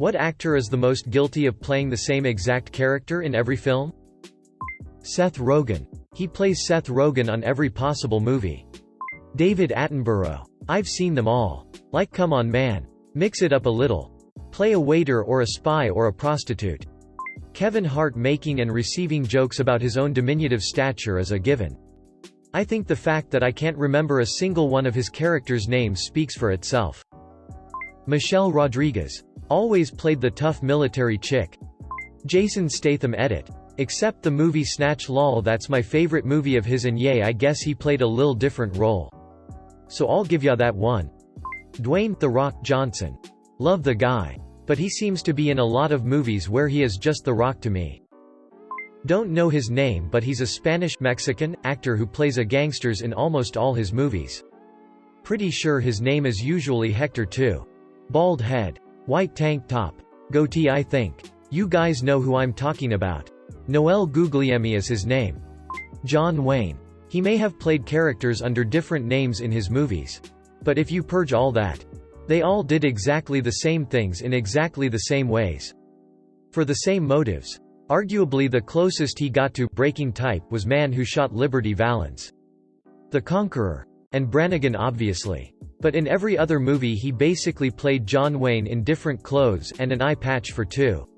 What actor is the most guilty of playing the same exact character in every film? Seth Rogen. He plays Seth Rogen on every possible movie. David Attenborough. I've seen them all. Like, come on man. Mix it up a little. Play a waiter or a spy or a prostitute. Kevin Hart making and receiving jokes about his own diminutive stature is a given. I think the fact that I can't remember a single one of his characters' names speaks for itself. Michelle Rodriguez. Always played the tough military chick. Jason Statham edit. Except the movie Snatch lol, that's my favorite movie of his and yay I guess he played a lil different role. So I'll give ya that one. Dwayne "The Rock" Johnson. Love the guy. But he seems to be in a lot of movies where he is just The Rock to me. Don't know his name but he's a Spanish-Mexican actor who plays a gangsters in almost all his movies. Pretty sure his name is usually Hector too. Bald head. White tank top. Goatee I think. You guys know who I'm talking about. Noel Guglielmi is his name. John Wayne. He may have played characters under different names in his movies. But if you purge all that, they all did exactly the same things in exactly the same ways. For the same motives. Arguably the closest he got to breaking type was Man Who Shot Liberty Valance. The Conqueror. And Brannigan obviously. But in every other movie he basically played John Wayne in different clothes and an eye patch for two.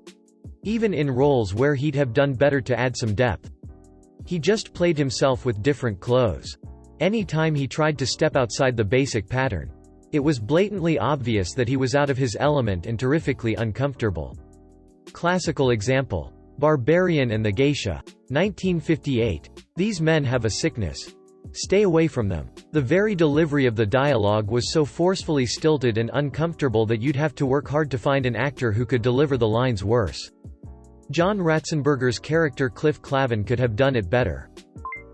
Even in roles where he'd have done better to add some depth. He just played himself with different clothes. Any time he tried to step outside the basic pattern, it was blatantly obvious that he was out of his element and terrifically uncomfortable. Classical example. Barbarian and the Geisha. 1958. These men have a sickness. Stay away from them. The very delivery of the dialogue was so forcefully stilted and uncomfortable that you'd have to work hard to find an actor who could deliver the lines worse. John Ratzenberger's character Cliff Clavin could have done it better.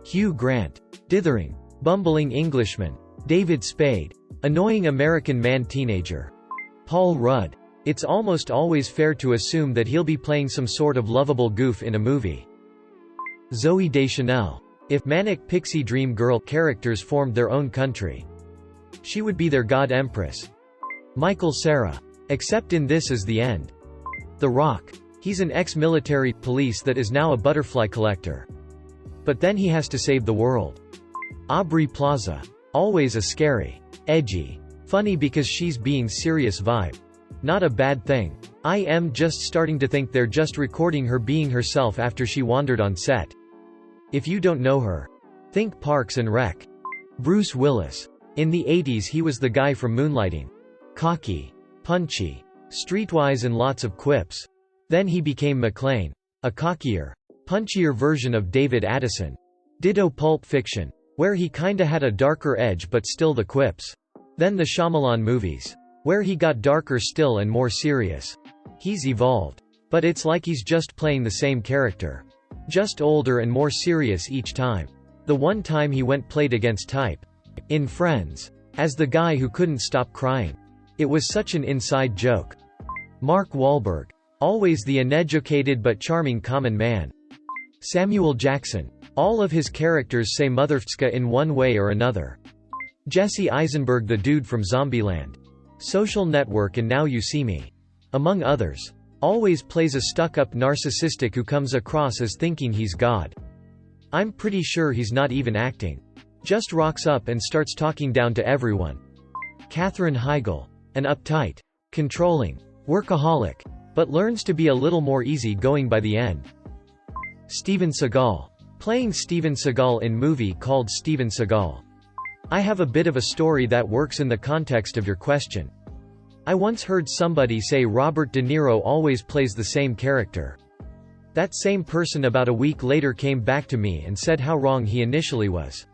Hugh Grant. Dithering. Bumbling Englishman. David Spade. Annoying American man teenager. Paul Rudd. It's almost always fair to assume that he'll be playing some sort of lovable goof in a movie. Zooey Deschanel. If Manic Pixie Dream Girl characters formed their own country, she would be their god empress. Michael Cera. Except in This Is the End. The Rock. He's an ex-military police that is now a butterfly collector. But then he has to save the world. Aubrey Plaza. Always a scary, edgy, funny because she's being serious vibe. Not a bad thing. I am just starting to think they're just recording her being herself after she wandered on set. If you don't know her, think Parks and Rec. Bruce Willis. In the 80s he was the guy from Moonlighting. Cocky, punchy, streetwise and lots of quips. Then he became McClane. A cockier, punchier version of David Addison. Ditto Pulp Fiction, where he kinda had a darker edge but still the quips. Then the Shyamalan movies, where he got darker still and more serious. He's evolved. But it's like he's just playing the same character. Just older and more serious each time. The one time he played against type. In Friends. As the guy who couldn't stop crying. It was such an inside joke. Mark Wahlberg. Always the uneducated but charming common man. Samuel Jackson. All of his characters say motherfucker in one way or another. Jesse Eisenberg, the dude from Zombieland. Social Network and Now You See Me. Among others. Always plays a stuck-up narcissistic who comes across as thinking he's God. I'm pretty sure he's not even acting. Just rocks up and starts talking down to everyone. Katherine Heigl. An uptight, controlling, workaholic, but learns to be a little more easy-going by the end. Steven Seagal. Playing Steven Seagal in movie called Steven Seagal. I have a bit of a story that works in the context of your question. I once heard somebody say Robert De Niro always plays the same character. That same person about a week later came back to me and said how wrong he initially was.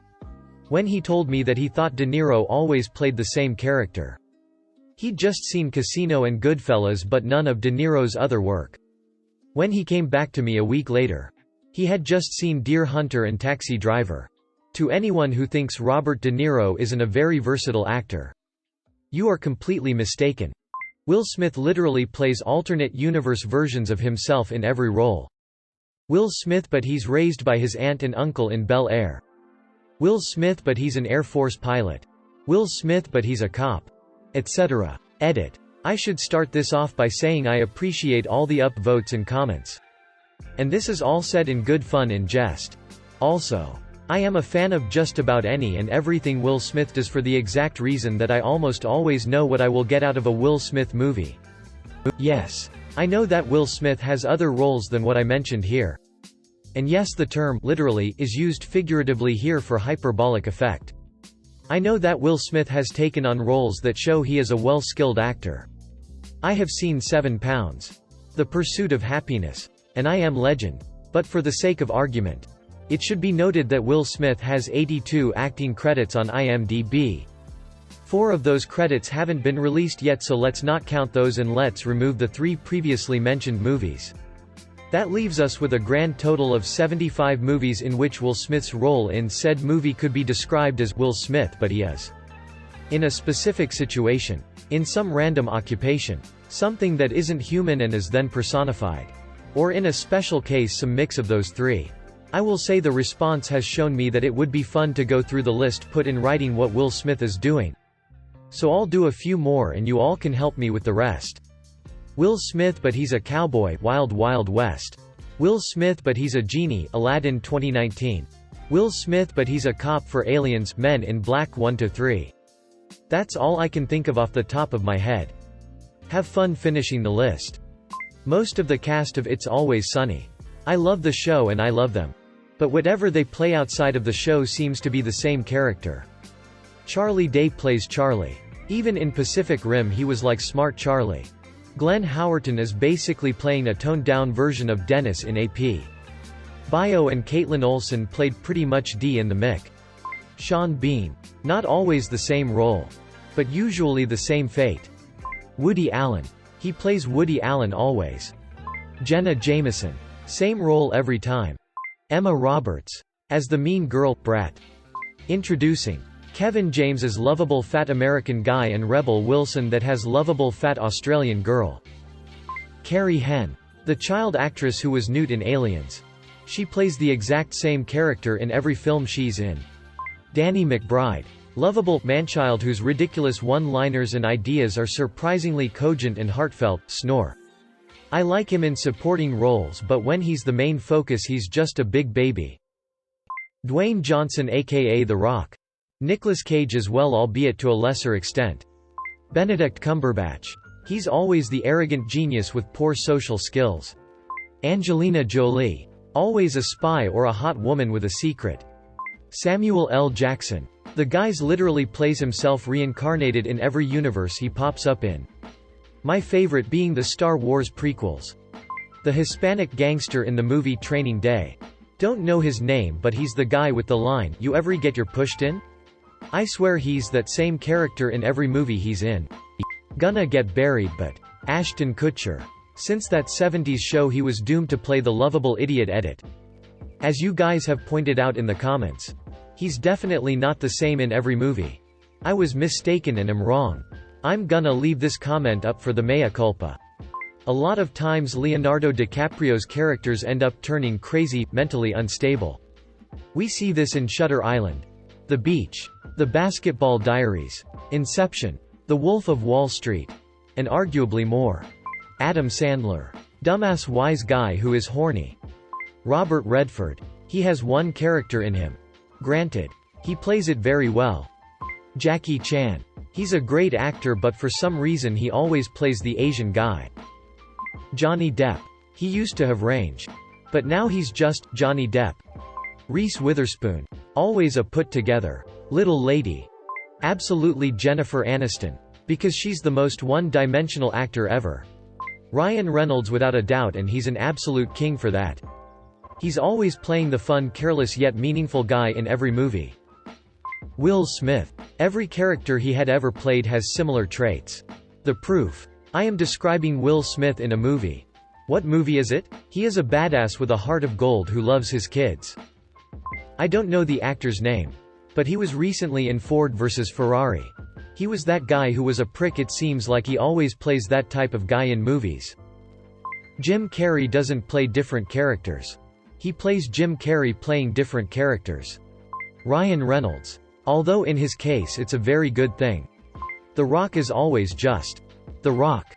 When he told me that he thought De Niro always played the same character. He'd just seen Casino and Goodfellas but none of De Niro's other work. When he came back to me a week later, he had just seen Deer Hunter and Taxi Driver. To anyone who thinks Robert De Niro isn't a very versatile actor, you are completely mistaken. Will Smith literally plays alternate universe versions of himself in every role. Will Smith but he's raised by his aunt and uncle in Bel Air. Will Smith but he's an Air Force pilot. Will Smith but he's a cop. Etc. Edit. I should start this off by saying I appreciate all the upvotes and comments. And this is all said in good fun and jest. Also, I am a fan of just about any and everything Will Smith does for the exact reason that I almost always know what I will get out of a Will Smith movie. Yes, I know that Will Smith has other roles than what I mentioned here. And yes, the term literally is used figuratively here for hyperbolic effect. I know that Will Smith has taken on roles that show he is a well-skilled actor. I have seen 7 pounds. The Pursuit of Happiness. And I Am Legend. But for the sake of argument, it should be noted that Will Smith has 82 acting credits on IMDb. 4 of those credits haven't been released yet, so let's not count those and let's remove the 3 previously mentioned movies. That leaves us with a grand total of 75 movies in which Will Smith's role in said movie could be described as Will Smith, but he is in a specific situation, in some random occupation, something that isn't human and is then personified, or in a special case some mix of those 3. I will say the response has shown me that it would be fun to go through the list put in writing what Will Smith is doing. So I'll do a few more and you all can help me with the rest. Will Smith but he's a cowboy, Wild Wild West. Will Smith but he's a genie, Aladdin 2019. Will Smith but he's a cop for Aliens, Men in Black 1-3. That's all I can think of off the top of my head. Have fun finishing the list. Most of the cast of It's Always Sunny. I love the show and I love them. But whatever they play outside of the show seems to be the same character. Charlie Day plays Charlie. Even in Pacific Rim he was like Smart Charlie. Glenn Howerton is basically playing a toned-down version of Dennis in AP. Bio and Caitlin Olsen played pretty much D in the Mick. Sean Bean. Not always the same role. But usually the same fate. Woody Allen. He plays Woody Allen always. Jenna Jameson. Same role every time. Emma Roberts. As the mean girl, Brat. Introducing Kevin James as lovable fat American guy and Rebel Wilson that has lovable fat Australian girl. Carrie Henn. The child actress who was Newt in Aliens. She plays the exact same character in every film she's in. Danny McBride. Lovable manchild whose ridiculous one-liners and ideas are surprisingly cogent and heartfelt. Snore. I like him in supporting roles, but when he's the main focus he's just a big baby. Dwayne Johnson aka The Rock. Nicolas Cage as well, albeit to a lesser extent. Benedict Cumberbatch. He's always the arrogant genius with poor social skills. Angelina Jolie. Always a spy or a hot woman with a secret. Samuel L. Jackson. The guy's literally plays himself reincarnated in every universe he pops up in. My favorite being the Star Wars prequels. The Hispanic gangster in the movie Training Day. Don't know his name, but he's the guy with the line, "You ever get your pushed in?" I swear he's that same character in every movie he's in. Gonna get buried but Ashton Kutcher. Since that 70s show he was doomed to play the lovable idiot Edit. As you guys have pointed out in the comments, he's definitely not the same in every movie. I was mistaken and am wrong. I'm gonna leave this comment up for the mea culpa. A lot of times Leonardo DiCaprio's characters end up turning crazy, mentally unstable. We see this in Shutter Island, The Beach, The Basketball Diaries, Inception, The Wolf of Wall Street, and arguably more. Adam Sandler. Dumbass wise guy who is horny. Robert Redford. He has one character in him. Granted, he plays it very well. Jackie Chan. He's a great actor but for some reason he always plays the Asian guy. Johnny Depp. He used to have range. But now he's just Johnny Depp. Reese Witherspoon. Always a put-together little lady. Absolutely Jennifer Aniston. Because she's the most one-dimensional actor ever. Ryan Reynolds without a doubt, and he's an absolute king for that. He's always playing the fun, careless yet meaningful guy in every movie. Will Smith. Every character he had ever played has similar traits. The proof. I am describing Will Smith in a movie. What movie is it? He is a badass with a heart of gold who loves his kids. I don't know the actor's name. But he was recently in Ford vs Ferrari. He was that guy who was a prick. It seems like he always plays that type of guy in movies. Jim Carrey doesn't play different characters. He plays Jim Carrey playing different characters. Ryan Reynolds. Although in his case it's a very good thing. The Rock is always just The Rock.